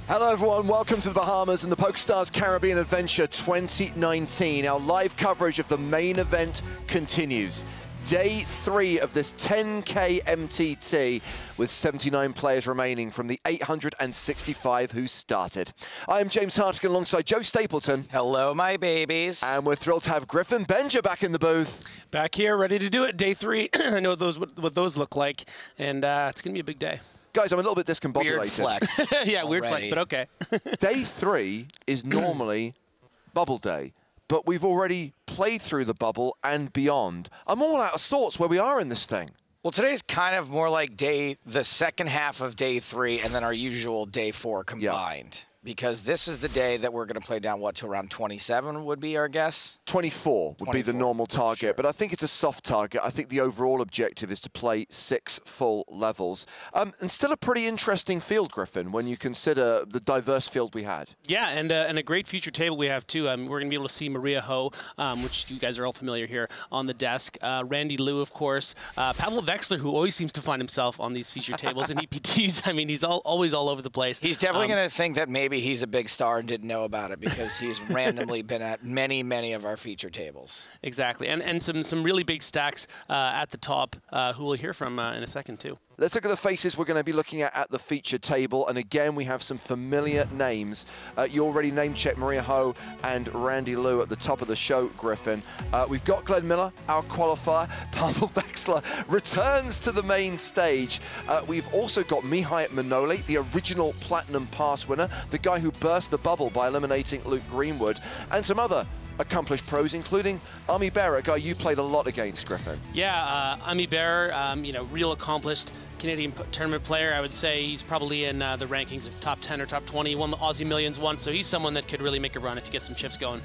Hello everyone, welcome to the Bahamas and the PokerStars Caribbean Adventure 2019. Our live coverage of the main event continues. Day 3 of this 10K MTT with 79 players remaining from the 865 who started. I am James Hartigan alongside Joe Stapleton. Hello, my babies. And we're thrilled to have Griffin Benja back in the booth. Back here, ready to do it. Day 3. I know what those look like, and it's going to be a big day. Guys, I'm a little bit discombobulated. Weird flex. Yeah, weird flex, but okay. Day 3 is normally bubble day, but we've already played through the bubble and beyond. I'm all out of sorts where we are in this thing. Well, today's kind of more like the second half of day 3 and then our usual day 4 combined. Yeah. Because this is the day that we're going to play down, what, to around 27 would be our guess? 24 would be the normal target, sure. But I think it's a soft target. I think the overall objective is to play 6 full levels. And still a pretty interesting field, Griffin, when you consider the diverse field we had. Yeah, and a great future table we have, too. We're going to be able to see Maria Ho, which you guys are all familiar here, on the desk. Randy Lew, of course. Pavel Vexler, who always seems to find himself on these feature tables in EPTs. I mean, he's always all over the place. He's definitely going to think that maybe he's a big star and didn't know about it because he's randomly been at many of our feature tables. Exactly, and some really big stacks at the top who we'll hear from in a second too. Let's look at the faces we're going to be looking at the feature table, and again we have some familiar names. You already name-checked Maria Ho and Randy Lew at the top of the show, Griffin. We've got Glenn Miller, our qualifier. Pavel Vexler returns to the main stage. We've also got Mihai Manole, the original Platinum Pass winner, the guy who burst the bubble by eliminating Luke Greenwood, and some other accomplished pros, including Ami Barer, a guy you played a lot against, Griffin. Yeah, Ami Barer, you know, real accomplished Canadian tournament player. I would say he's probably in the rankings of top 10 or top 20. He won the Aussie Millions once, so he's someone that could really make a run if you get some chips going.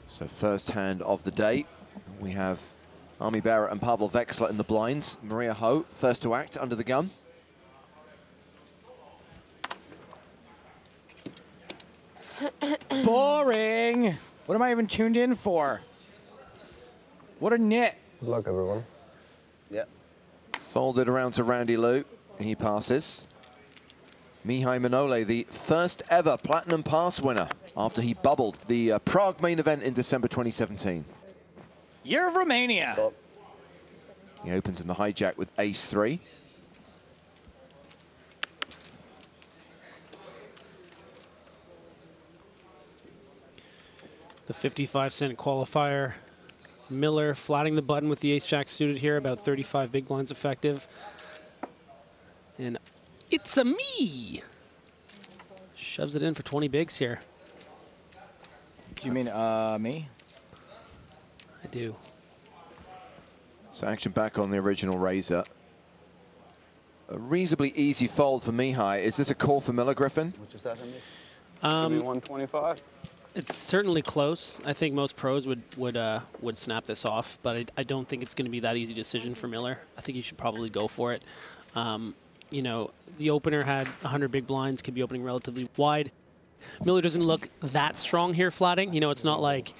So first hand of the day, we have Ami Barer and Pavel Vexler in the blinds. Maria Ho, first to act under the gun. Boring. What am I even tuned in for? What a nit. Good luck, everyone. Yeah. Folded around to Randy Lew. He passes. Mihai Manole, the first ever Platinum Pass winner after he bubbled the Prague main event in December 2017. Year of Romania. Oh. He opens in the hijack with ace-3. The 55-cent qualifier. Miller flatting the button with the ace-jack suited here, about 35 big blinds effective. And it's a me! Shoves it in for 20 bigs here. Do you mean me? I do. So action back on the original razor. A reasonably easy fold for Mihai. Is this a call for Miller, Griffin? Which is that, Andy? Give me 125. It's certainly close. I think most pros would snap this off, but I don't think it's going to be that easy decision for Miller. I think he should probably go for it. You know, the opener had 100 big blinds, could be opening relatively wide. Miller doesn't look that strong here flatting. You know, it's not like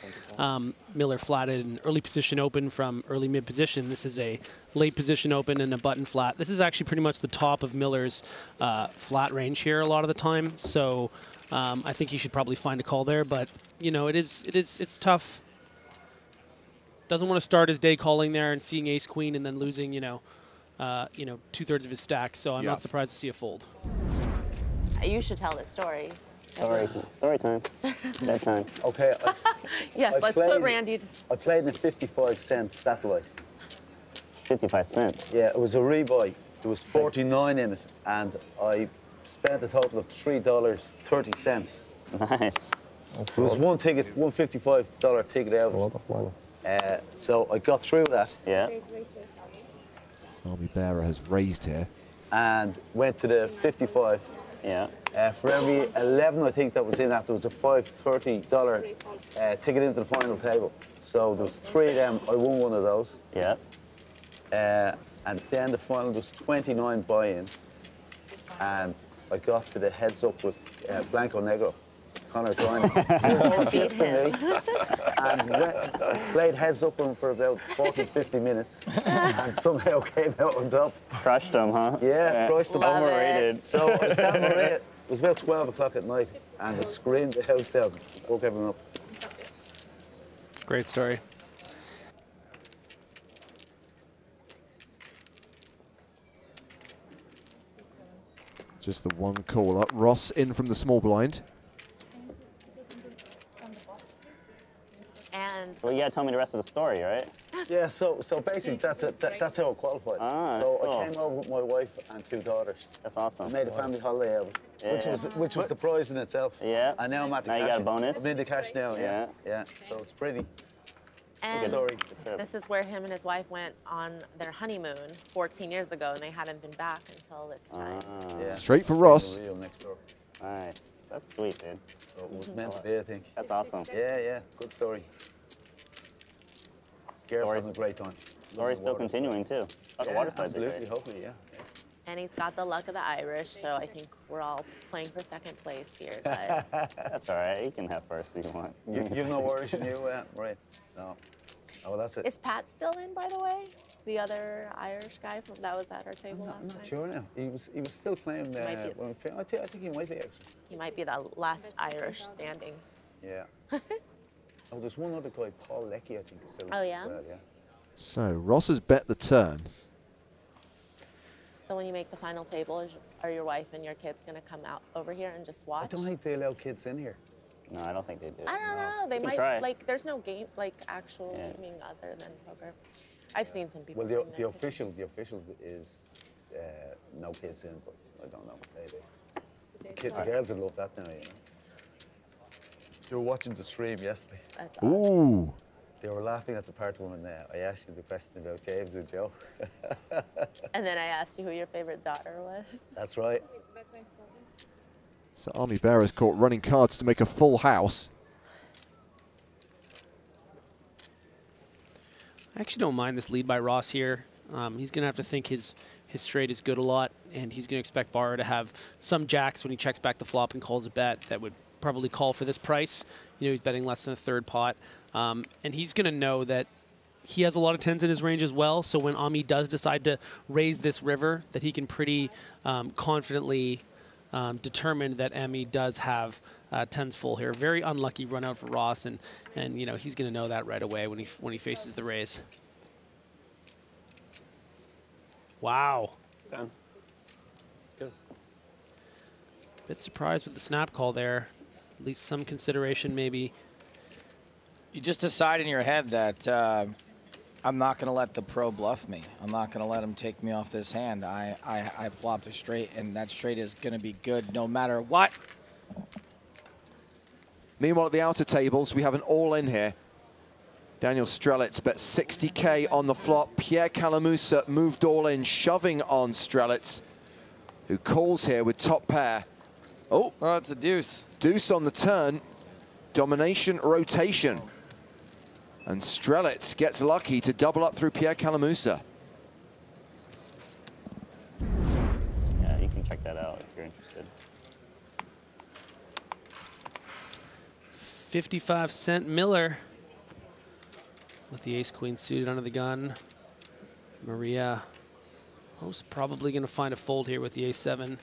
Miller flatted an early position open from early mid position. This is a late position open and a button flat. This is actually pretty much the top of Miller's flat range here a lot of the time. So I think he should probably find a call there. But you know, it's tough. Doesn't want to start his day calling there and seeing ace queen and then losing, you know, 2/3 of his stack. So I'm not surprised to see a fold. You should tell this story. Story time. Bedtime. Okay. Yes, let's put Randy to... I played in a 55-cent satellite. 55 cents? Yeah, it was a rebuy. There was 49 in it, and I spent a total of $3.30. Nice. There was one ticket, one $55 ticket out. That's a lot of money. So I got through that. Yeah. Ami Barer has raised here. And went to the 55. Yeah. For every 11, I think that was in that, there was a $5.30 ticket into the final table. So there was 3 of them. I won one of those. Yeah. And then the final was 29 buy-ins, and I got to the heads up with Blanco Negro. Connor Twain. Beat him. And played heads up on him for about 40, 50 minutes, and somehow came out on top. Crushed him, huh? Yeah, crushed him. Love Overrated. So I was telling Maria, it was about 12 o'clock at night, and I screamed the house out, woke everyone up. Great story. Just the one call up. Ross in from the small blind. And Well, you gotta tell me the rest of the story, right? Yeah, so basically that's how I qualified. Ah, so cool. I came over with my wife and 2 daughters. That's awesome. I made a family holiday out of it, Yeah. which was the prize in itself. Yeah. And now I'm at the Now cash. you got a bonus? I'm in the cash now, yeah. Yeah. Yeah, so it's pretty. and Sorry. this is where him and his wife went on their honeymoon 14 years ago, and they hadn't been back until this time. Yeah. Straight for Ross. Real next door. Nice. That's sweet, dude. So it was meant to be, I think. That's awesome. Yeah, good story. Gareth Story's- having a great time. Story's still continuing, too. Oh, the Yeah, water slides are absolutely, great. hopefully, yeah. And he's got the luck of the Irish, so I think we're all playing for second place here, guys. That's all right. You can have first if you want. You've no worries in you, right? No. Oh, that's it. Is Pat still in, by the way? The other Irish guy that was at our table I'm last not night? sure now. He was still playing Might be. when we I think he might be actually. He might be the last Irish standing. Yeah. Oh, there's one other guy, Paul Leckie, I think, is still Oh, yeah? as well, yeah. So Ross has bet the turn. So when you make the final table, are your wife and your kids going to come out over here and just I watch? don't think they allow kids in here. No, I don't think they do. I don't know. They You can might, try. like, there's no game, like, actual Yeah. gaming other than poker. I've seen some people. Well, bring the their official is no kids in, but I don't know what they do. The girls would love that now, you know. They were watching the stream yesterday. kids. That's awesome. Ooh. They were laughing at the part when I asked you the question about James and Joe. And then I asked you who your favorite daughter was. That's right. So Army Bearer's caught running cards to make a full house. I actually don't mind this lead by Ross here. He's going to have to think his straight is good a lot, and he's going to expect Barer to have some jacks when he checks back the flop and calls a bet that would probably call for this price. You know, he's betting less than a third pot. And he's going to know that he has a lot of tens in his range as well, so when Ami does decide to raise this river, that he can pretty confidently determine that Ami does have tens full here. Very unlucky run out for Ross, and you know, he's going to know that right away when he faces the raise. Wow. Done. Good. Bit surprised with the snap call there. At least some consideration maybe. You just decide in your head that I'm not going to let the pro bluff me. I'm not going to let him take me off this hand. I flopped a straight, and that straight is going to be good no matter what. Meanwhile, at the outer tables, we have an all-in here. Daniel Strelitz bet 60K on the flop. Pierre Calamusa moved all in, shoving on Strelitz, who calls here with top pair. Oh, it's a deuce. Deuce on the turn. Domination rotation. And Strelitz gets lucky to double up through Pierre Calamusa. Yeah, you can check that out if you're interested. 55-cent Miller with the ace-queen suited under the gun. Maria most probably going to find a fold here with the ace-7.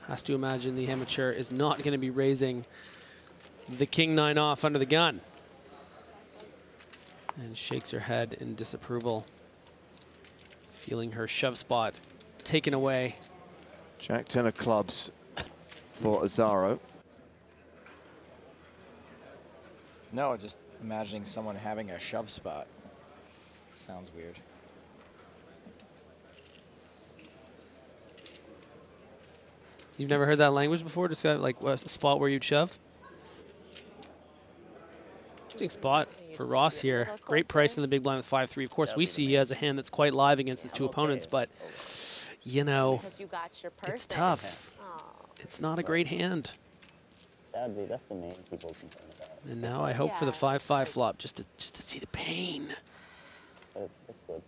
Has to imagine the amateur is not going to be raising the king-9 off under the gun. And shakes her head in disapproval, feeling her shove spot taken away. Jack-10 of clubs for Azaro. No, just imagining someone having a shove spot. Sounds weird. You've never heard that language before? Just got like what's the spot where you'd shove? Interesting spot for Ross here. Great price in the big blind with 5-3. Of course, we see he has a hand that's quite live against his two opponents, but you know, Because you got your person. it's tough. Aw. It's not a great hand. Sadly, that's the main people concerned about. And now I hope for the Yeah. 5-5 flop just to see the pain. But it's good.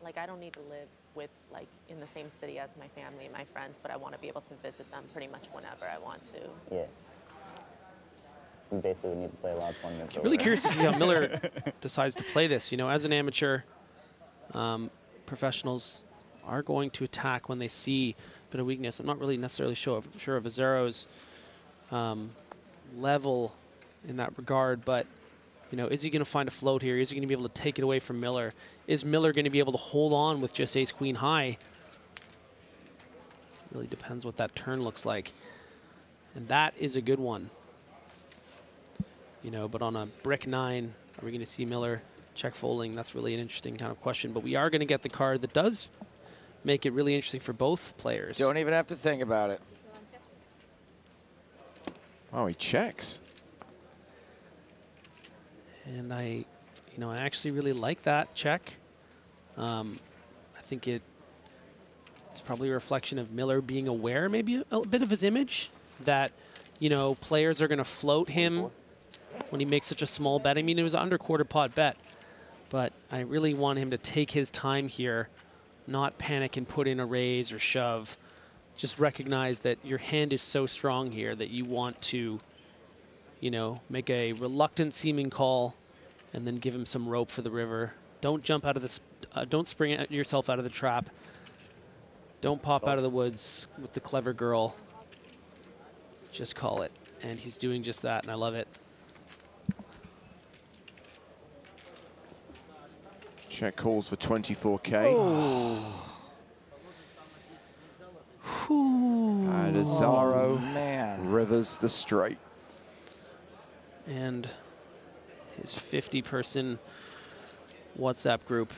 Like, I don't need to live with, like, in the same city as my family and my friends, but I want to be able to visit them pretty much whenever I want to. Yeah. we basically would need to play a lot of tournaments. Really curious to see how Miller decides to play this. You know, as an amateur, professionals are going to attack when they see a bit of weakness. I'm not really necessarily sure of Azzaro's level in that regard, but you know, is he going to find a float here? Is he going to be able to take it away from Miller? Is Miller going to be able to hold on with just ace-queen high? Really depends what that turn looks like. And that is a good one. You know, but on a brick 9, are we going to see Miller check folding? That's really an interesting kind of question. But we are going to get the card that does make it really interesting for both players. Don't even have to think about it. Oh, he checks. And I actually really like that check. I think it's probably a reflection of Miller being aware, maybe a bit of his image, that, you know, players are going to float him when he makes such a small bet. I mean, it was an under quarter pot bet, but I really want him to take his time here, not panic and put in a raise or shove. Just recognize that your hand is so strong here that you want to, you know, make a reluctant seeming call and then give him some rope for the river. Don't jump out of this, don't spring yourself out of the trap. Don't pop out of the woods with the clever girl. Just call it. And he's doing just that, and I love it. Check calls for 24K. Oh. And Azzaro rivers the straight. And his 50-person WhatsApp group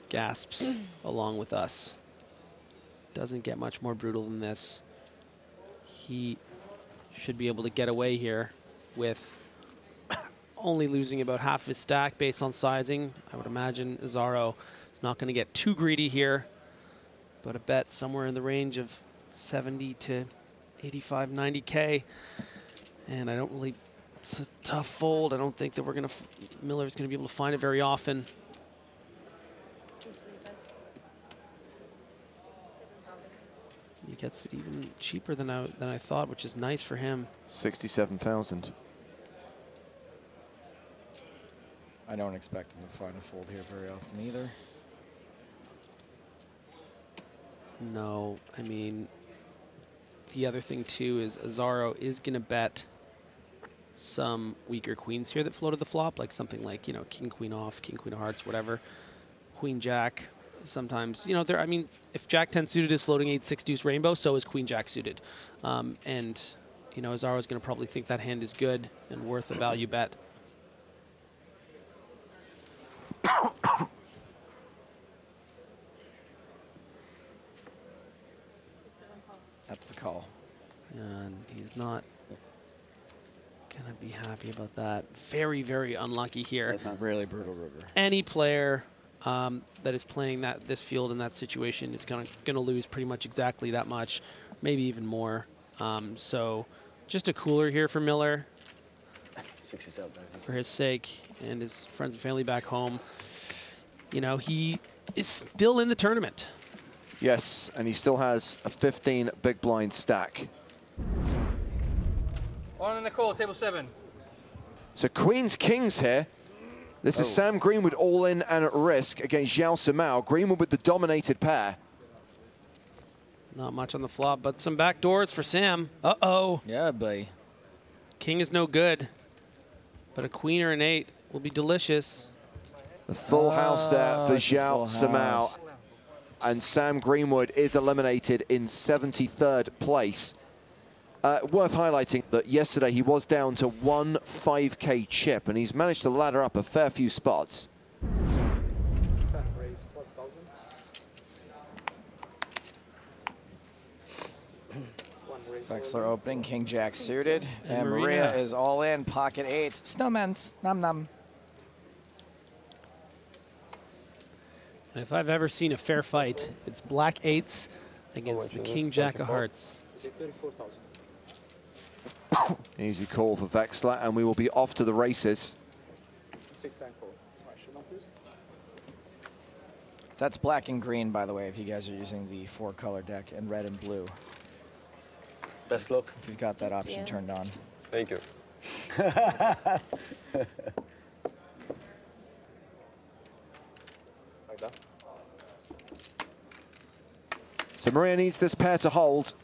gasps along with us. Doesn't get much more brutal than this. He should be able to get away here with only losing about half his stack based on sizing. I would imagine Azzaro is not going to get too greedy here, but a bet somewhere in the range of 70 to 85, 90K. And I don't really, it's a tough fold. I don't think that Miller's going to be able to find it very often. He gets it even cheaper than I thought, which is nice for him. 67,000. I don't expect him to find a fold here very often either. No, I mean, the other thing too is Azzaro is going to bet some weaker queens here that floated the flop, like something like, you know, king, queen off, king, queen of hearts, whatever. Queen, jack. Sometimes, you know, I mean, if Jack 10 suited is floating 8-6 deuce rainbow, so is Queen Jack suited. And, you know, Azzaro's going to probably think that hand is good and worth a value bet. That's the call. And he's not going to be happy about that. Very, very unlucky here. That's not really brutal river. Any player that is playing this field in that situation is going to lose pretty much exactly that much, maybe even more. So just a cooler here for Miller, for his sake and his friends and family back home. You know, he is still in the tournament. Yes, and he still has a 15 big blind stack. On the call, table 7. So Queen's Kings here. This is Sam Greenwood all in and at risk against Yao Simao. Greenwood with the dominated pair. Not much on the flop, but some back doors for Sam. Uh-oh. Yeah, buddy. King is no good, but a queen or an 8 will be delicious. The full house there for Yao Simao. And Sam Greenwood is eliminated in 73rd place. Worth highlighting that yesterday he was down to 1 5K chip, and he's managed to ladder up a fair few spots. Wexler opening, King Jack suited, and Maria is all in, pocket 8. Snowman's, num num. And if I've ever seen a fair fight, it's black 8s against the King Jack of hearts. Easy call for Wexler, and we will be off to the races. That's black and green, by the way, if you guys are using the 4-color deck, and red and blue. Best luck. If you've got that option turned on. Thank you. So Maria needs this pair to hold.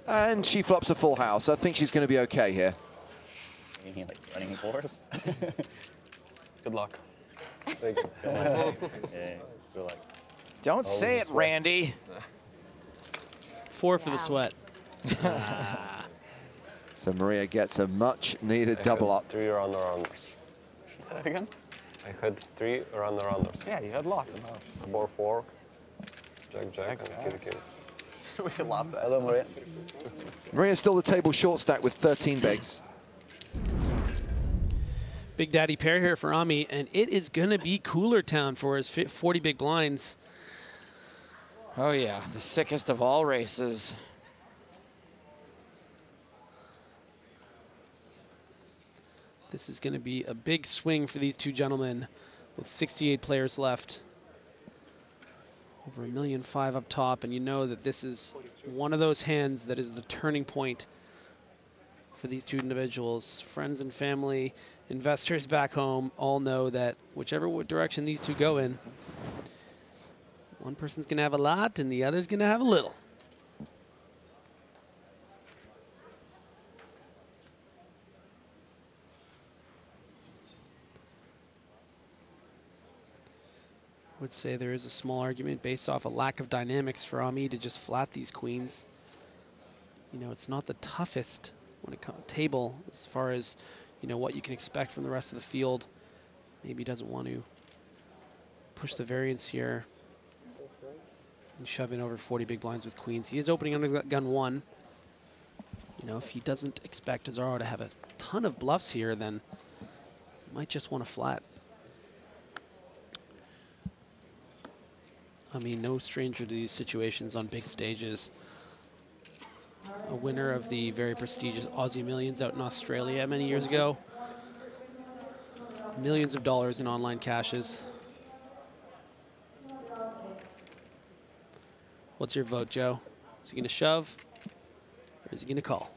And she flops a full house. I think she's going to be okay here. Like running fours. Good luck. Yeah, good luck. Don't say it, Randy. 4 for the sweat. So Maria gets a much-needed double up. 3 rounders. Say that again? I had 3 rounders. Yeah, you had lots of those. 4-4, Jack, and Kitty. We love that. Hello, Maria. Maria's still the table short stack with 13 bigs. Big Daddy pair here for Ami, and it is going to be Cooler Town for his 40 big blinds. Oh, yeah, the sickest of all races. This is going to be a big swing for these two gentlemen with 68 players left. Over $1.5 million up top, and you know that this is one of those hands that is the turning point for these two individuals. Friends and family, investors back home all know that whichever direction these two go in, one person's going to have a lot and the other's going to have a little. I would say there is a small argument based off a lack of dynamics for Ami to just flat these queens. You know, it's not the toughest when it comes table as far as, you know, what you can expect from the rest of the field. Maybe doesn't want to push the variance here and shove in over 40 big blinds with queens. He is opening under gun 1. You know, if he doesn't expect Azaro to have a ton of bluffs here, then he might just want to flat. I mean, no stranger to these situations on big stages. A winner of the very prestigious Aussie Millions out in Australia many years ago. Millions of dollars in online cashes. What's your vote, Joe? Is he going to shove or is he going to call?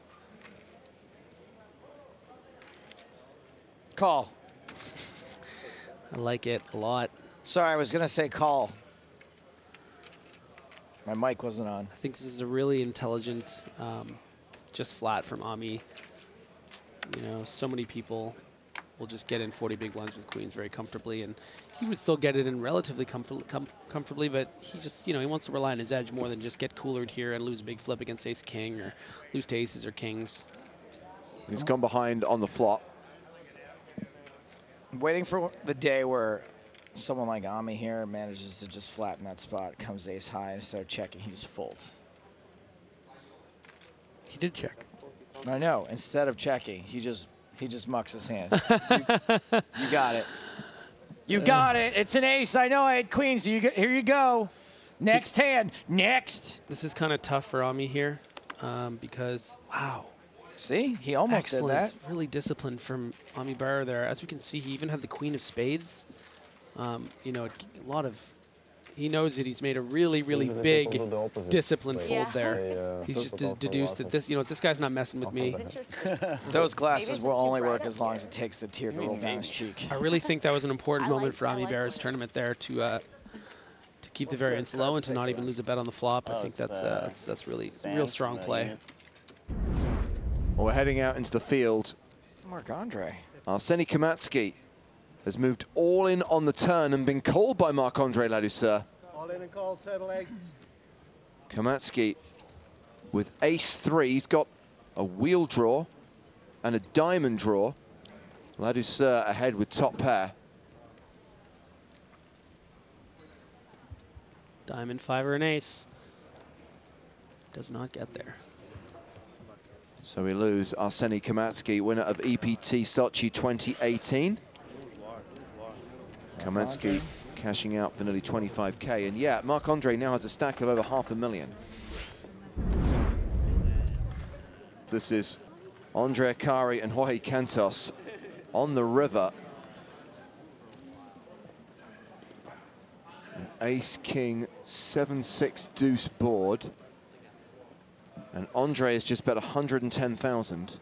Call. I like it a lot. Sorry, I was going to say call. My mic wasn't on. I think this is a really intelligent, just flat from Ami. You know, so many people will just get in 40 big blinds with queens very comfortably, and he would still get it in relatively comfortably, but he just, you know, he wants to rely on his edge more than just get coolered here and lose a big flip against ace-king or lose to aces or kings. He's gone behind on the flop. I'm waiting for the day where someone like Ami here manages to just flatten that spot, comes ace high, instead of checking, he just folds. He did check. I know, instead of checking, he just mucks his hand. You got it. You got it. It's an ace. I know I had queens. So here you go. Next hand. Next. This is kind of tough for Ami here because, wow. See, he almost did that. Really disciplined from Ami Barer there. As we can see, he even had the queen of spades. You know, a lot of, he knows that he's made a really, really big disciplined fold there. He's just deduced that this, you know, this guy's not messing with me. Those glasses will only work as long as it takes the tear to roll down his cheek. I really think that was an important moment for Ami Barer's tournament there to keep the variance low and to not even lose a bet on the flop. I think that's really real strong play. Well, we're heading out into the field. Marc-Andre. Arseny Kamatsky has moved all in on the turn and been called by Marc-Andre Ladouceur. All in and called, table 8. Kamatsky with ace-3. He's got a wheel draw and a diamond draw. Ladouceur ahead with top pair. Diamond, 5 or an ace. Does not get there. So we lose Arseny Kamatsky, winner of EPT Sochi 2018. Kamatsky cashing out for nearly 25K. And yeah, Marc-Andre now has a stack of over $500,000. This is Andre Akari and Jorge Cantos on the river. An ace-king, 7-6 deuce board. And Andre is just bet 110,000.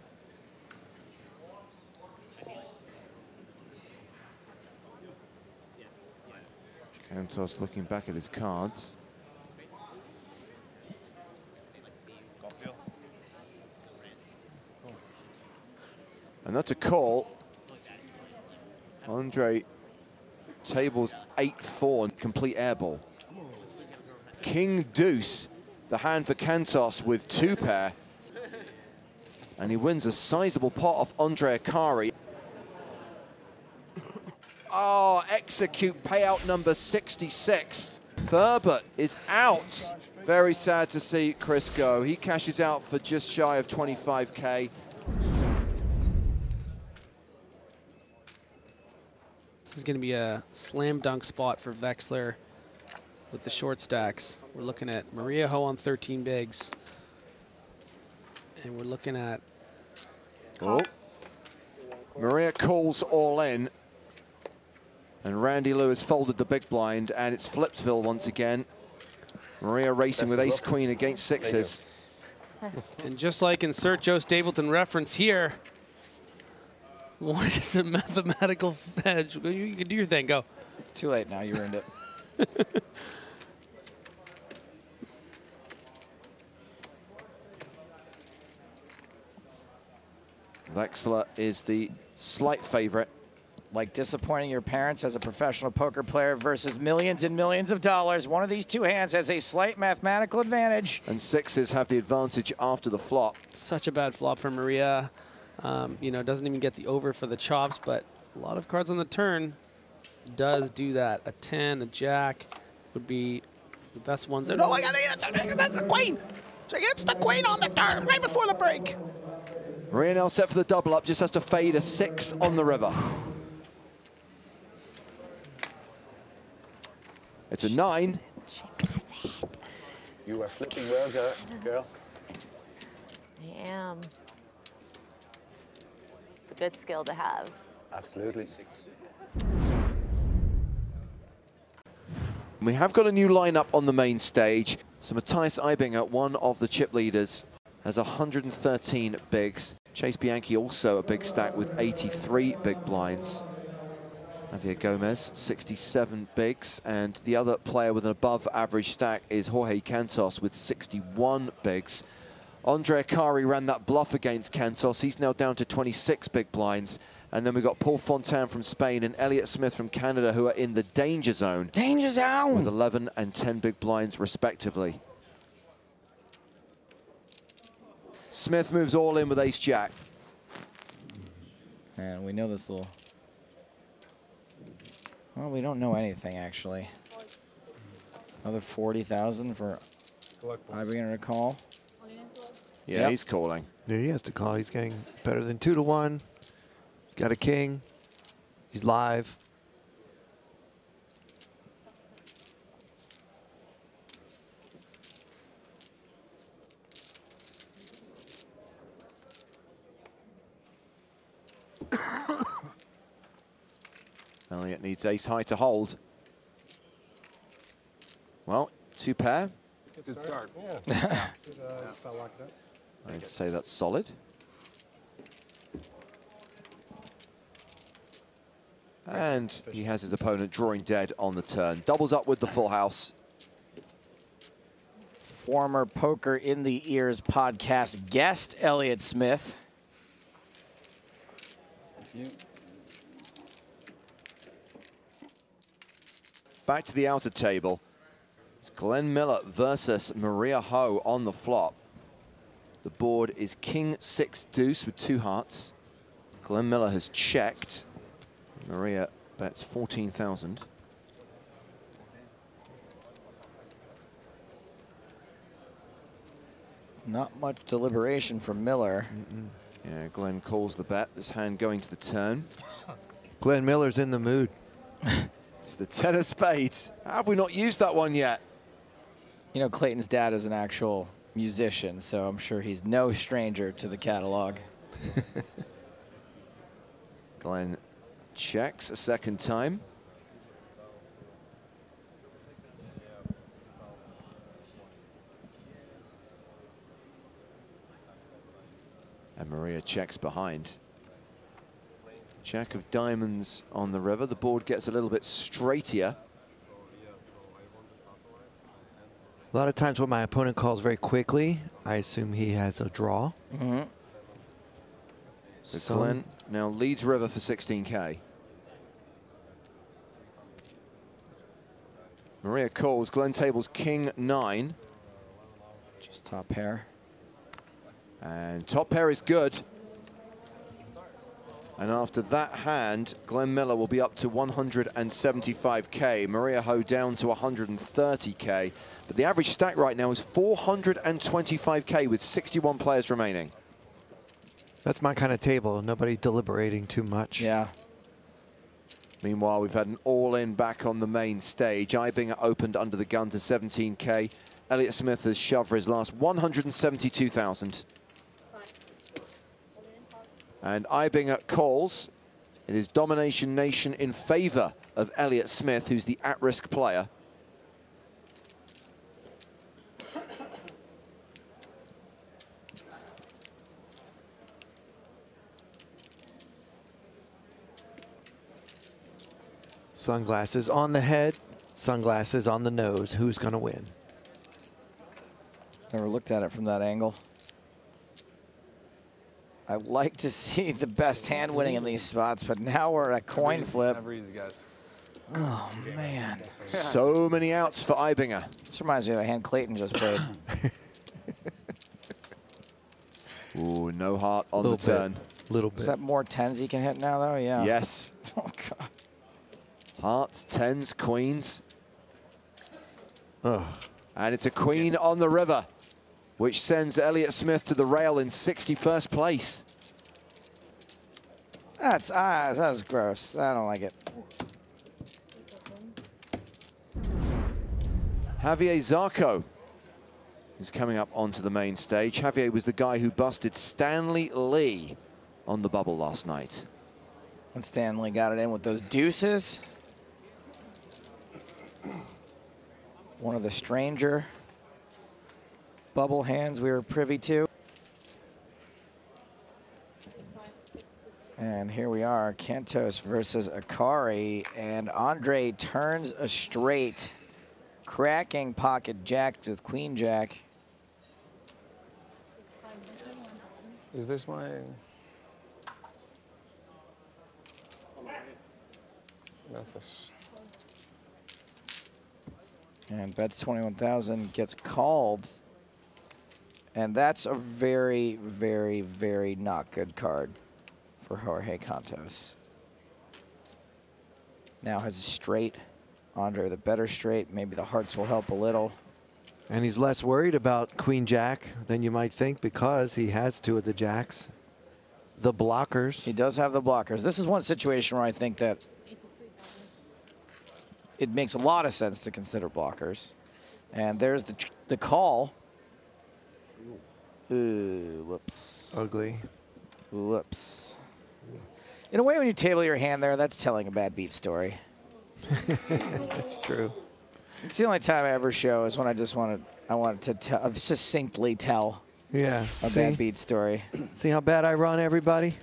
Cantos looking back at his cards. And that's a call. Andre tables 8-4, complete airball. King Deuce, the hand for Cantos with 2 pair. And he wins a sizable pot off Andre Akari. Oh, execute payout number 66. Thurbert is out. Very sad to see Chris go. He cashes out for just shy of 25K. This is going to be a slam dunk spot for Vexler with the short stacks. We're looking at Maria Ho on 13 bigs. And we're looking at... Oh. Maria calls all in. And Randy Lew has folded the big blind, and it's Flipsville once again. Maria racing with ace-queen against sixes. And just like insert Joe Stapleton reference here, what is a mathematical edge? You can do your thing, go. It's too late now, you ruined it. Vexler is the slight favorite. Like disappointing your parents as a professional poker player versus millions and millions of dollars. One of these two hands has a slight mathematical advantage. And sixes have the advantage after the flop. Such a bad flop for Maria. You know, doesn't even get the over for the chops, but a lot of cards on the turn does do that. A 10, a jack would be the best ones. No, I got it. That's the queen. She gets the queen on the turn right before the break. Maria now set for the double up, just has to fade a 6 on the river. It's a 9. You are flipping well, girl. I am. It's a good skill to have. Absolutely. We have got a new lineup on the main stage. So Matthias Eibinger, one of the chip leaders, has 113 bigs. Chase Bianchi also a big stack with 83 big blinds. Javier Gomez, 67 bigs, and the other player with an above average stack is Jorge Cantos with 61 bigs. Andre Akari ran that bluff against Cantos. He's now down to 26 big blinds. And then we've got Paul Fontaine from Spain and Elliot Smith from Canada, who are in the danger zone. Danger zone! With 11 and 10 big blinds, respectively. Smith moves all in with ace-jack. And we know this little... Well, we don't know anything, actually. Another 40,000 for Eibinger to call. Yeah, Yep. He's calling. Yeah, he has to call. He's getting better than 2-1. He's got a king. He's live. Elliot needs ace high to hold. Well, 2 pair. Good start. Yeah. I'd say that's solid. And he has his opponent drawing dead on the turn. Doubles up with the full house. Former Poker in the Ears podcast guest, Elliot Smith. Back to the outer table. It's Glenn Miller versus Maria Ho on the flop. The board is King 6 deuce with 2 hearts. Glenn Miller has checked. Maria bets 14,000. Not much deliberation from Miller. Yeah, Glenn calls the bet. This hand going to the turn. Glenn Miller's in the mood. It's the 10 of spades. How have we not used that one yet? You know, Clayton's dad is an actual musician, so I'm sure he's no stranger to the catalog. Glenn checks a second time. And Maria checks behind. Jack of diamonds on the river. The board gets a little bit straighter. A lot of times when my opponent calls very quickly, I assume he has a draw. Mm-hmm. So Glenn now leads river for 16K. Maria calls. Glenn tables king 9. Just top pair. And top pair is good. And after that hand, Glenn Miller will be up to 175K. Maria Ho down to 130K. But the average stack right now is 425K with 61 players remaining. That's my kind of table. Nobody deliberating too much. Yeah. Meanwhile, we've had an all-in back on the main stage. Ibinger opened under the gun to 17K. Elliott Smith has shoved for his last 172,000. And Ibinger calls. It is domination nation in favor of Elliott Smith, who's the at-risk player. Sunglasses on the head, sunglasses on the nose. Who's going to win? Never looked at it from that angle. I like to see the best hand winning in these spots, but now we're at a coin flip. Never easy, guys. Oh, man. So many outs for Ibinger. This reminds me of a hand Clayton just played. Ooh, no heart on the turn. Little bit. Is that more 10s he can hit now, though? Yeah. Yes. Oh, God. Hearts, 10s, queens. Oh. And it's a queen on the river, which sends Elliott Smith to the rail in 61st place. That's gross. I don't like it. Javier Zarco is coming up onto the main stage. Javier was the guy who busted Stanley Lee on the bubble last night. When Stanley got it in with those deuces. One of the stranger bubble hands we were privy to. And here we are, Cantos versus Akari, and Andre turns a straight, cracking pocket jack with queen jack. Is this my... Atlantis. And bets 21,000, gets called. And that's a very, very, very not good card for Jorge Cantos. Now has a straight. Andre the better straight. Maybe the hearts will help a little. And he's less worried about queen jack than you might think because he has two of the jacks. The blockers. He does have the blockers. This is one situation where I think that it makes a lot of sense to consider blockers. And there's the call. Ooh, whoops. Ugly. Whoops. In a way, when you table your hand there, that's telling a bad beat story. That's true. It's the only time I ever show is when I want to succinctly tell Yeah. a bad beat story. See how bad I run, everybody?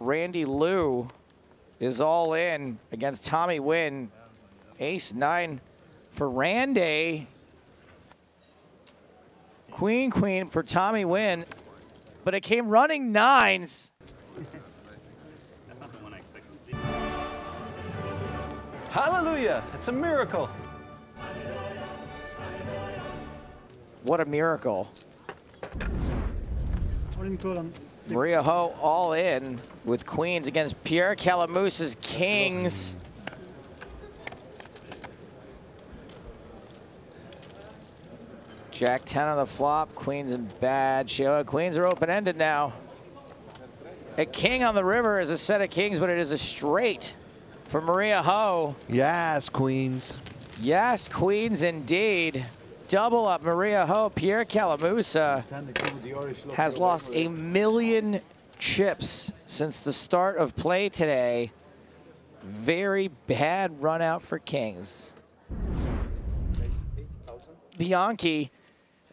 Randy Lew is all in against Tommy Wynn. Ace-9 for Randy. Queen for Tommy Wynn. But it came running 9s. That's not the one I expect to see. Hallelujah! It's a miracle. What a miracle. Maria Ho all in with queens against Pierre Calamouse's kings. Jack 10 on the flop, queens in bad show. Queens are open-ended now. A king on the river is a set of kings, but it is a straight for Maria Ho. Yes, queens. Yes, queens indeed. Double up Maria Ho. Pierre Calamusa has lost 1 million chips since the start of play today. Very bad run out for kings. Bianchi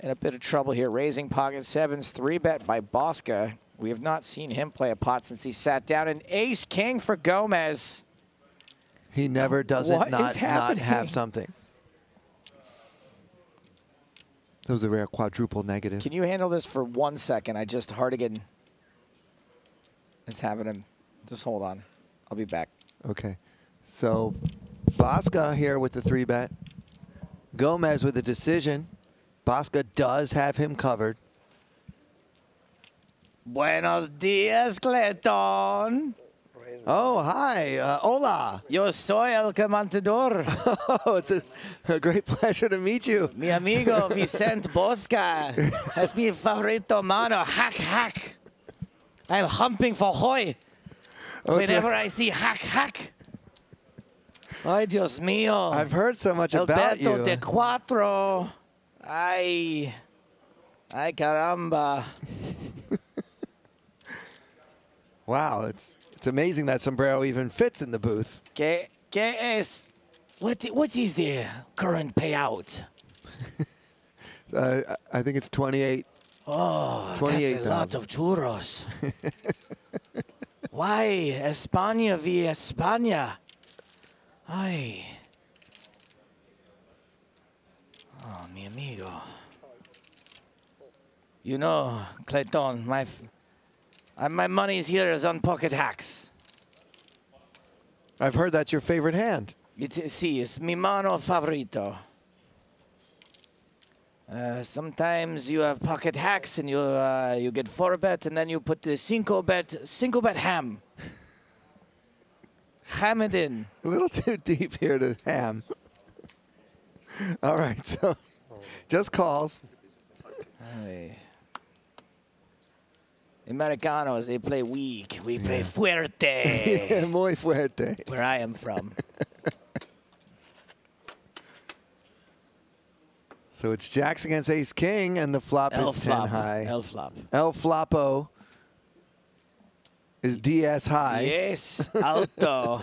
in a bit of trouble here, raising pocket sevens, 3-bet by Bosca We have not seen him play a pot since he sat down. An ace-king for Gomez. He never doesn't not happening? have something. That was a rare quadruple negative. Can you handle this for 1 second? Hardigan is having him. Just hold on. I'll be back. Okay. So Bosca here with the 3-bet. Gomez with a decision. Bosca does have him covered. Buenos dias, Clayton. Oh, hi. Hola. Yo soy el comandador. Oh, it's a great pleasure to meet you. Mi amigo Vicente Bosca. Es mi favorito mano. Hack, hack. I'm humping for hoy. Whenever I see hack, hack. Ay, Dios mío. I've heard so much about you. Alberto de Cuatro. Ay. Ay, caramba. Wow, it's amazing that sombrero even fits in the booth. ¿Qué es? What is the current payout? I think it's 28. Oh, that's a lot of churros. Why? España via España. Ay. Oh, mi amigo. You know, Clayton, my money is here is on pocket hacks. I've heard that's your favorite hand. Sí, es mi mano favorito. Sometimes you have pocket hacks and you get 4-bet and then you put the single bet ham. Ham it in. A little too deep here to ham. All right, so just calls. Hey. Americanos, they play weak. We play fuerte. Yeah, muy fuerte. Where I am from. So it's jacks against ace king, and the flop is 10 high. El flop. El flopo is DS high. Yes, alto.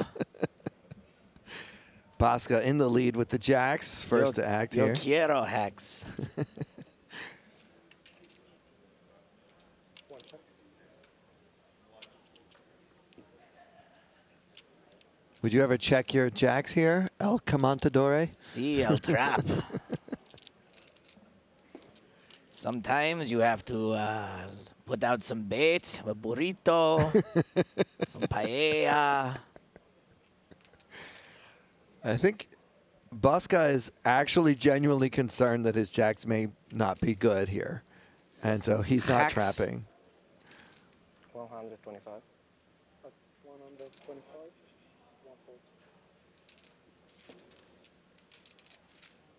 Bosca in the lead with the jacks. First to act here. Yo quiero hacks. Would you ever check your jacks here, El Comandador? Sí, el trap. Sometimes you have to put out some bait, a burrito, some paella. I think Bosca is actually genuinely concerned that his jacks may not be good here. And so he's not Hacks. trapping. 125. 125.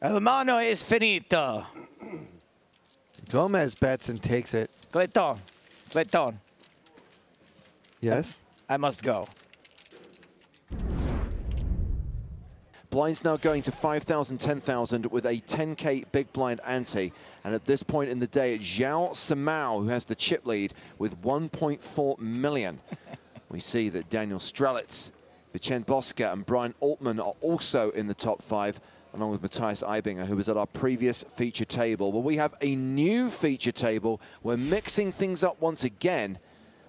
El mano es finito. Gomez bets and takes it. Clayton. Yes? I must go. Blinds now going to 5,000, 10,000 with a 10K big blind ante. And at this point in the day, it's Zhao Samao who has the chip lead with 1.4 million. We see that Daniel Strelitz, Vicente Bosca and Brian Altman are also in the top 5, along with Matthias Eibinger, who was at our previous feature table. Well, we have a new feature table. We're mixing things up once again.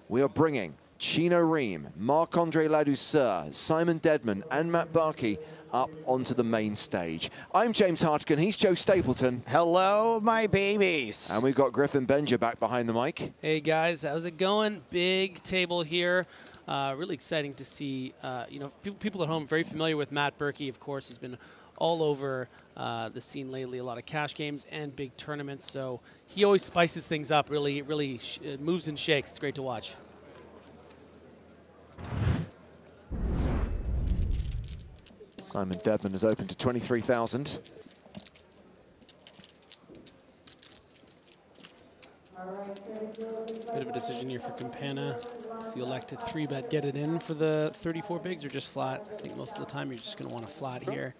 We are bringing Chino Ream, Marc-Andre Ladouceur, Simon Dedman, and Matt Barkey up onto the main stage. I'm James Hartigan. He's Joe Stapleton. Hello, my babies. And we've got Griffin Benja back behind the mic. Hey, guys. How's it going? Big table here. Really exciting to see, you know, people at home very familiar with Matt Berkey, of course. He's been all over the scene lately, a lot of cash games and big tournaments. So he always spices things up, really moves and shakes. It's great to watch. Simon Dedman is open to 23,000. Bit of a decision here for Campana. Does he elect to 3-bet, get it in for the 34 bigs or just flat? I think most of the time you're just going to want a flat here.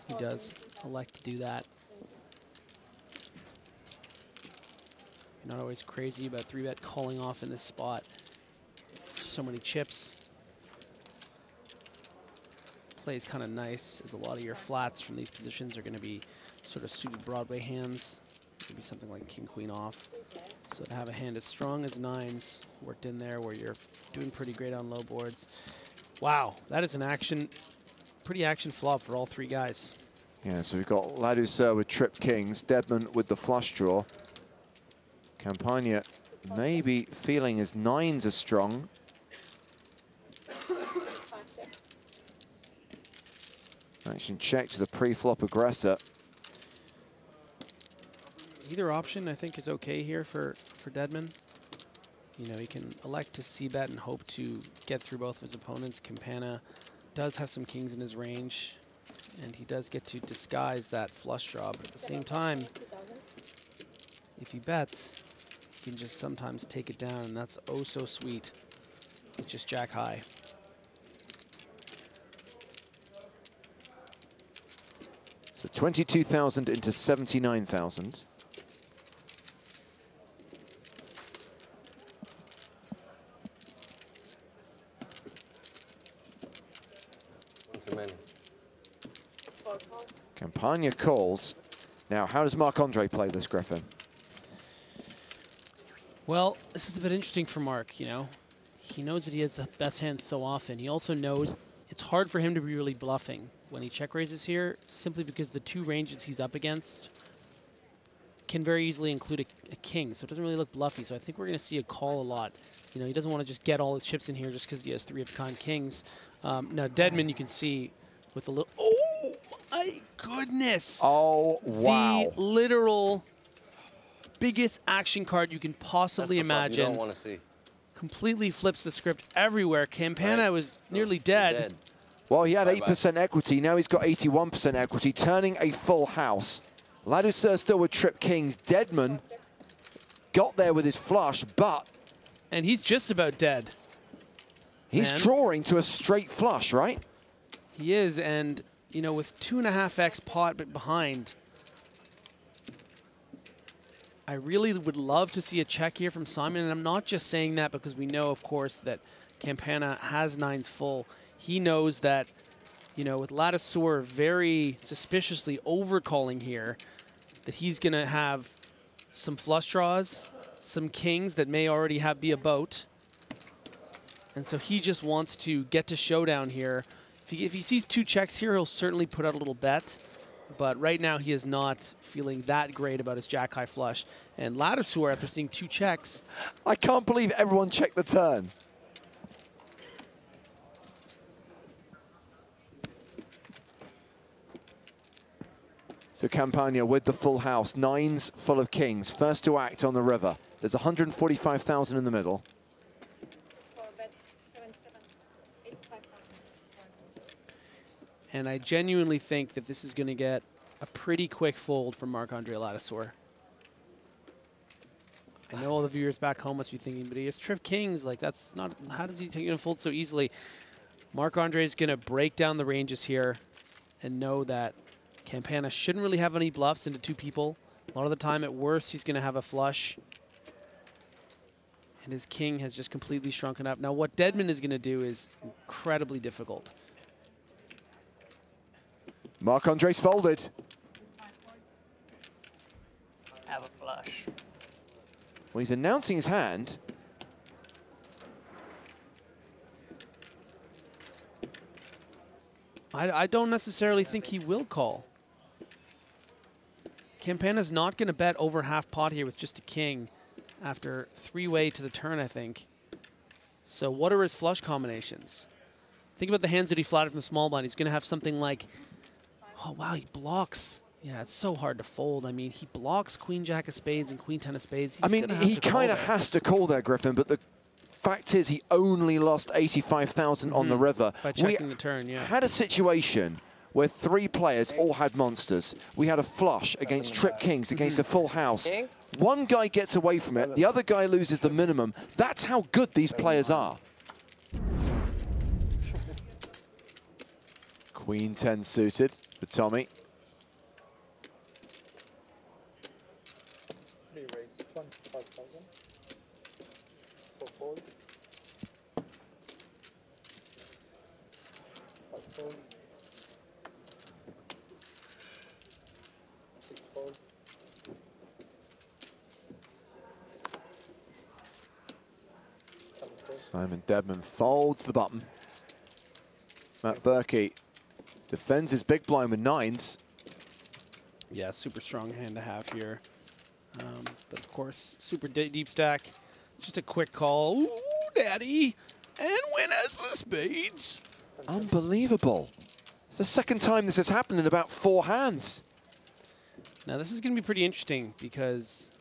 He does elect to do that. You're not always crazy about 3-bet calling off in this spot. So many chips. Plays kind of nice, as a lot of your flats from these positions are going to be sort of suited Broadway hands. Maybe something like king, queen off. So to have a hand as strong as nines worked in there where you're doing pretty great on low boards. Wow, that is an pretty action flop for all three guys. Yeah, so we've got Ladouceur with trip kings, Deadman with the flush draw. Campagna maybe feeling his nines are strong. Action check to the pre-flop aggressor. Either option I think is okay here for Deadman. You know, he can elect to c-bet and hope to get through both of his opponents. Campana does have some kings in his range, and he does get to disguise that flush draw. But at the same time, if he bets, he can just sometimes take it down, and that's oh so sweet. It's just jack high. So 22,000 into 79,000. Too many. Campagna calls. Now, how does Marc-Andre play this, Griffin? Well, this is a bit interesting for Mark, you know. He knows that he has the best hand so often. He also knows it's hard for him to be really bluffing when he check raises here, simply because the two ranges he's up against can very easily include a king, so it doesn't really look bluffy. So I think we're going to see a call a lot. You know, he doesn't want to just get all his chips in here just because he has three of a kind kings. Now, Deadman, you can see with the little... Oh, my goodness! Oh, wow. The literal biggest action card you can possibly imagine. You don't want to see. Completely flips the script everywhere. Campana was nearly dead. Well, he had 8% equity. Now he's got 81% equity, turning a full house. Ladouceur still with trip kings. Deadman got there with his flush, but... And he's just about dead. He's drawing to a straight flush, right? He is, and, you know, with 2.5x pot behind, I really would love to see a check here from Simon, and I'm not just saying that because we know, of course, that Campana has nines full. He knows that, you know, with Ladouceur very suspiciously overcalling here, that he's going to have some flush draws, some kings that may already be a boat. And so he just wants to get to showdown here. If he sees two checks here, he'll certainly put out a little bet. But right now, he is not feeling that great about his jack-high flush. And Ladouceur, after seeing two checks... I can't believe everyone checked the turn. So Campagna with the full house, nines full of kings, first to act on the river. There's 145,000 in the middle. And I genuinely think that this is going to get a pretty quick fold from Marc-Andre Ladouceur. I know all the viewers back home must be thinking, but he has trip kings. Like, that's not, how does he take a fold so easily? Marc-Andre is going to break down the ranges here and know that Campana shouldn't really have any bluffs into two people. A lot of the time, at worst, he's going to have a flush. And his king has just completely shrunken up. Now, what Deadman is going to do is incredibly difficult. Marc-Andre's folded. Have a flush. Well, he's announcing his hand. I don't necessarily think he will call. Campana's not going to bet over half pot here with just a king after three-way to the turn, I think. So what are his flush combinations? Think about the hands that he flatted from the small blind. He's going to have something like, oh, wow, he blocks. Yeah, it's so hard to fold. I mean, he blocks queen jack of spades and queen ten of spades. He's I mean, he kind of has to call there, Griffin, but the fact is he only lost 85,000 on the river. By checking the turn, yeah. Had a situation where three players all had monsters. We had a flush against trip kings, against a full house. One guy gets away from it, the other guy loses the minimum. That's how good these players are. Queen 10 suited for Tommy. Re-raise 25,000 for fold. 5 fold. 6 fold. Simon Dedman folds the button. Matt Berkey defends his big blind with 9s. Yeah, super strong hand to have here. But of course, super deep stack. Just a quick call. Ooh, daddy. And Wynn has the spades. Unbelievable. It's the second time this has happened in about 4 hands. Now this is going to be pretty interesting because,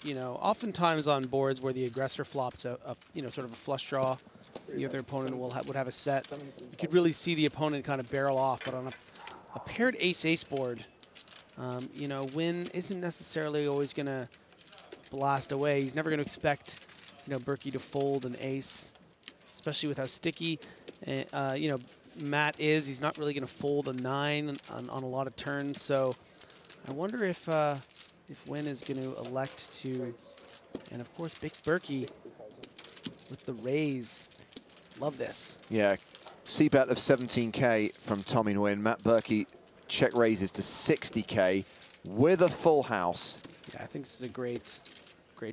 you know, oftentimes on boards where the aggressor flops a you know, sort of a flush draw, the other opponent would have a set. You could really see the opponent kind of barrel off, but on a paired ace-ace board, you know, Wynn isn't necessarily always going to blast away. He's never going to expect, you know, Berkey to fold an ace, especially with how sticky, you know, Matt is. He's not really going to fold a 9 on a lot of turns. So I wonder if Wynn is going to elect to, and of course, Big Berkey with the raise. Love this. Yeah, C-bet of 17K from Tommy and Wynn. Matt Berkey check raises to 60K with a full house. Yeah, I think this is a great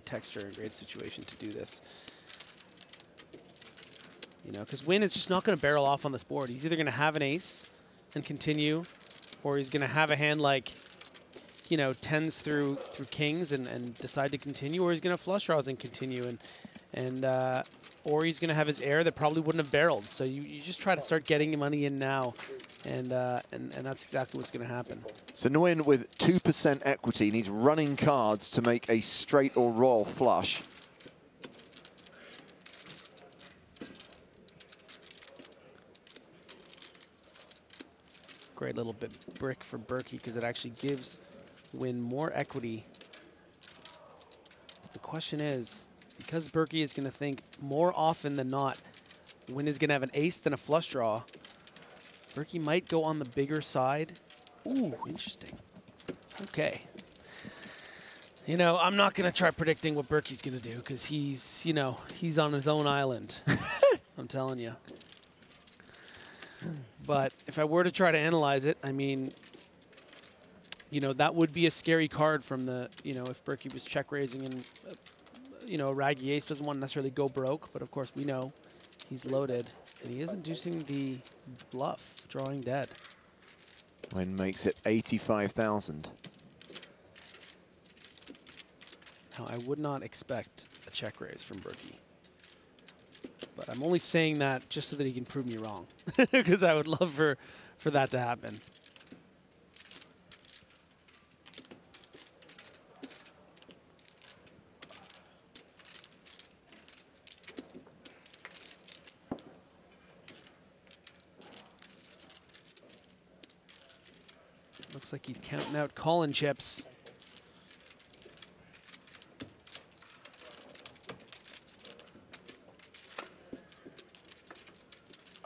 texture and great situation to do this. You know, because Wynn is just not going to barrel off on this board. He's either going to have an ace and continue, or he's going to have a hand like, you know, 10s through kings and decide to continue, or he's going to flush draws and continue, or he's going to have his air that probably wouldn't have barreled. So you just try to start getting money in now, and that's exactly what's going to happen. So Nguyen with 2% equity needs running cards to make a straight or royal flush. Great little bit brick for Berkey because it actually gives Wynn more equity. But the question is, because Berkey is going to think more often than not, Wynn is going to have an ace than a flush draw, Berkey might go on the bigger side. Ooh, interesting. Okay. You know, I'm not going to try predicting what Berkey's going to do because he's, you know, he's on his own island. I'm telling you. But if I were to try to analyze it, I mean, you know, that would be a scary card from the, you know, if Berkey was check raising and, you know, a raggy ace doesn't want to necessarily go broke. But of course, we know he's loaded and he is inducing the bluff, drawing dead. Wynn makes it 85,000. Now, I would not expect a check raise from Berkey. But I'm only saying that just so that he can prove me wrong, because I would love for that to happen. Looks like he's counting out call-in chips.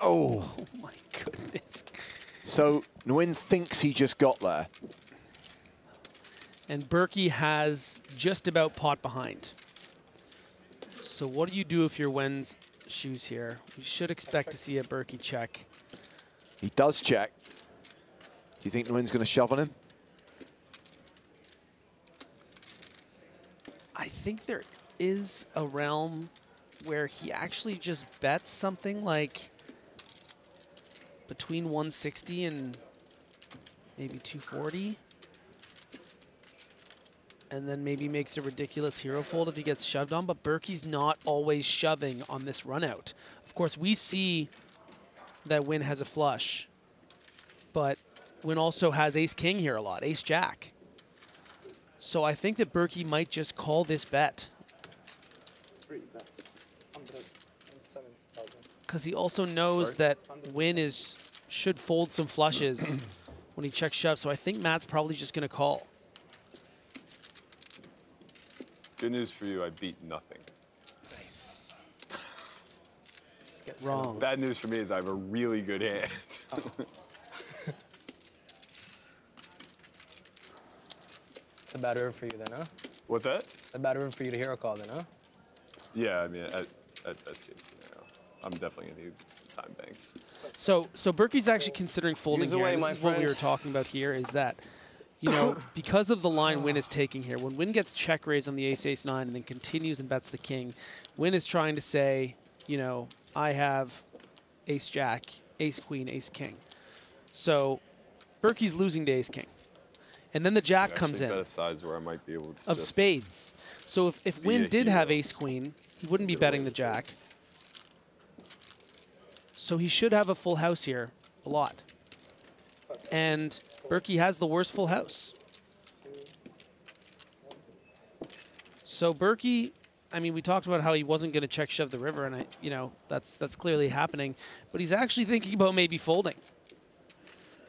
Oh my goodness. So Nguyen thinks he just got there. And Berkey has just about pot behind. So what do you do if you're Wen's shoes here? We should expect to see a Berkey check. He does check. Do you think Nguyen's going to shove on him? I think there is a realm where he actually just bets something like between 160 and maybe 240. And then maybe makes a ridiculous hero fold if he gets shoved on. But Berkey's not always shoving on this run out. Of course, we see that Wynn has a flush. But Wynn also has ace-king here a lot, ace-jack. So I think that Berkey might just call this bet. Because he also knows that Wynn should fold some flushes when he checks shove. So I think Matt's probably just going to call. Good news for you, I beat nothing. Nice. Wrong. Bad news for me is I have a really good hand. It's a bad river for you then, huh? What's that? It's a bad river for you to hero call then, huh? Yeah, I mean, that's it. You know, I'm definitely gonna need time banks. So Berkey's actually considering folding Use here. away, This my is what we friend. were talking about here, is that, you know, because of the line Win is taking here, when Win gets check raised on the ace-ace-9 and then continues and bets the king, Win is trying to say, you know, I have ace-jack, ace-queen, ace-king. So Berkey's losing to ace-king. And then the jack comes in. Sides where I might be able to of spades. So if Win did have ace-queen, he wouldn't be betting the jack. So he should have a full house here a lot. And Berkey has the worst full house. So Berkey, I mean, we talked about how he wasn't going to check shove the river, and you know, that's clearly happening. But he's actually thinking about maybe folding,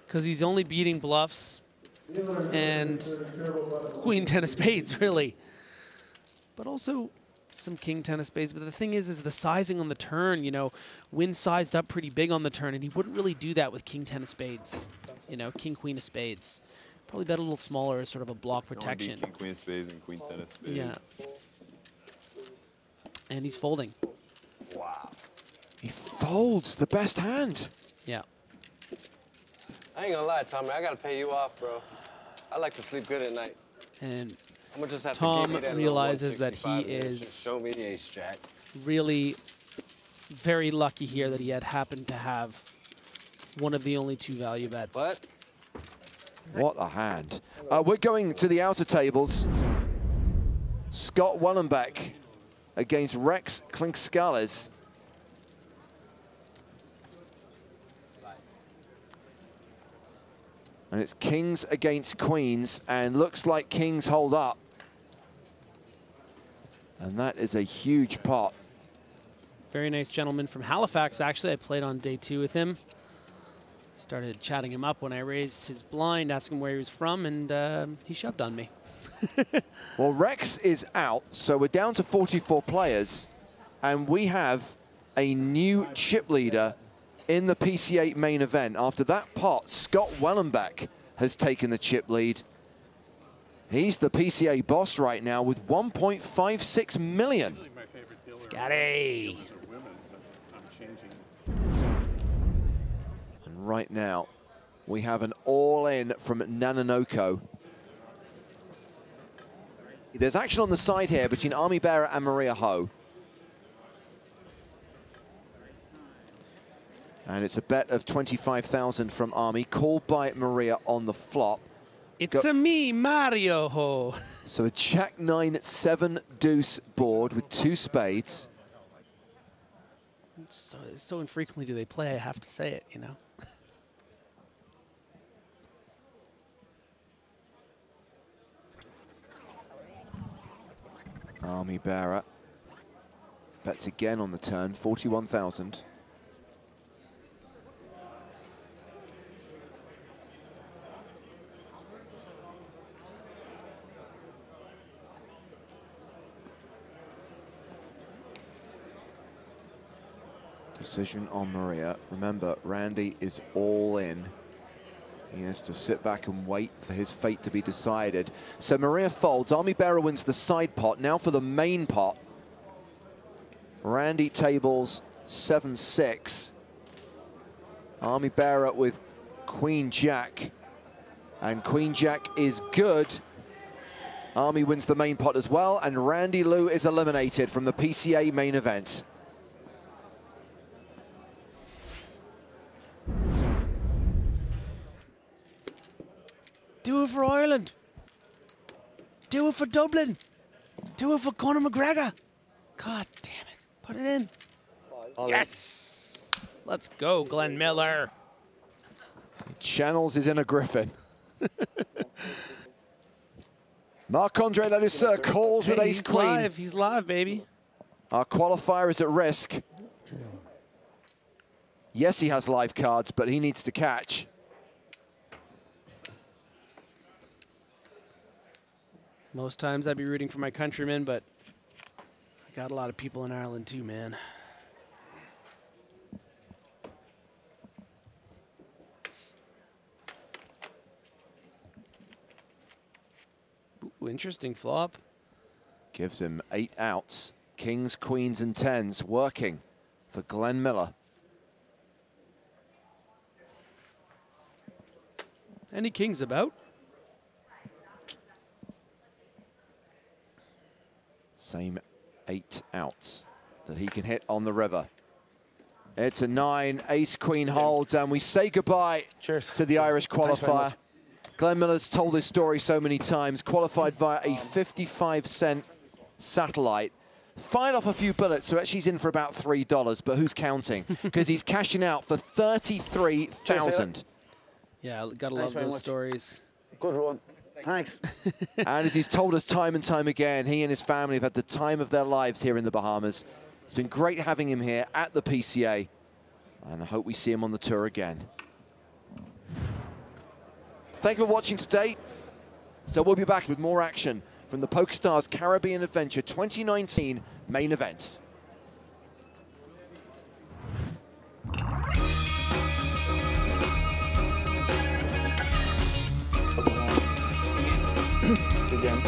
because he's only beating bluffs and queen 10 of spades, really. But also some king 10 of spades. But the thing is the sizing on the turn, you know, Win sized up pretty big on the turn, and he wouldn't really do that with king 10 of spades. You know, king queen of spades. Probably bet a little smaller as sort of a block protection. King queen of spades and queen 10 of spades. Yeah. And he's folding. Wow. He folds the best hand. Yeah. I ain't gonna lie, Tommy. I gotta pay you off, bro. I like to sleep good at night. And I'm gonna just have Tom to give you that realizes that he 165 and is just show me the ace jack. really very lucky here that he had happened to have one of the only two value bets. What a hand. We're going to the outer tables. Scott Wellenbeck against Rex Klinskales. And it's kings against queens, and looks like kings hold up. And that is a huge pot. Very nice gentleman from Halifax, actually. I played on day 2 with him. Started chatting him up when I raised his blind, asked him where he was from, and he shoved on me. Well, Rex is out, so we're down to 44 players, and we have a new chip leader in the PCA main event. After that pot, Scott Wellenbeck has taken the chip lead. He's the PCA boss right now with 1.56 million. Scotty. And right now, we have an all-in from Nanonoko. There's action on the side here between Army Barer and Maria Ho. And it's a bet of 25,000 from Army, called by Maria on the flop. It's a me, Mario Ho. So a jack 9-7 deuce board with 2 spades. So infrequently do they play, I have to say it, you know. Army Barer bets again on the turn, 41,000. Decision on Maria. Remember, Randy is all in. He has to sit back and wait for his fate to be decided. So Maria folds. Army Barer wins the side pot. Now for the main pot. Randy tables 7-6. Army Barer with Queen Jack. And Queen Jack is good. Army wins the main pot as well. And Randy Lew is eliminated from the PCA main event. Do it for Ireland. Do it for Dublin. Do it for Conor McGregor. God damn it. Put it in. Yes. Let's go, Glenn Miller. Channels is in a griffin. Marc-Andre Ladouceur calls with ace queen. Live. He's live, baby. Our qualifier is at risk. Yes, he has live cards, but he needs to catch. Most times I'd be rooting for my countrymen, but I got a lot of people in Ireland too, man. Ooh, interesting flop. Gives him 8 outs. Kings, queens, and 10s working for Glenn Miller. Any kings about? Same 8 outs that he can hit on the river. It's a 9, ace-queen holds, and we say goodbye to the Irish qualifier. Glenn Miller's told this story so many times, qualified via a 55-cent satellite. Fired off a few bullets, so actually he's in for about $3, but who's counting? Because he's cashing out for $33,000. Yeah, gotta love those stories. Good run. Thanks. And as he's told us time and time again, he and his family have had the time of their lives here in the Bahamas. It's been great having him here at the PCA, and I hope we see him on the tour again. Thank you for watching today. So we'll be back with more action from the PokerStars Caribbean Adventure 2019 main event. Good game.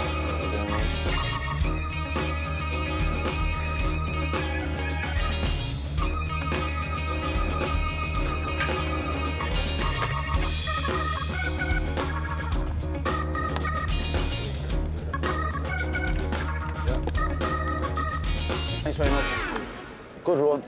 Thanks very much. Good run.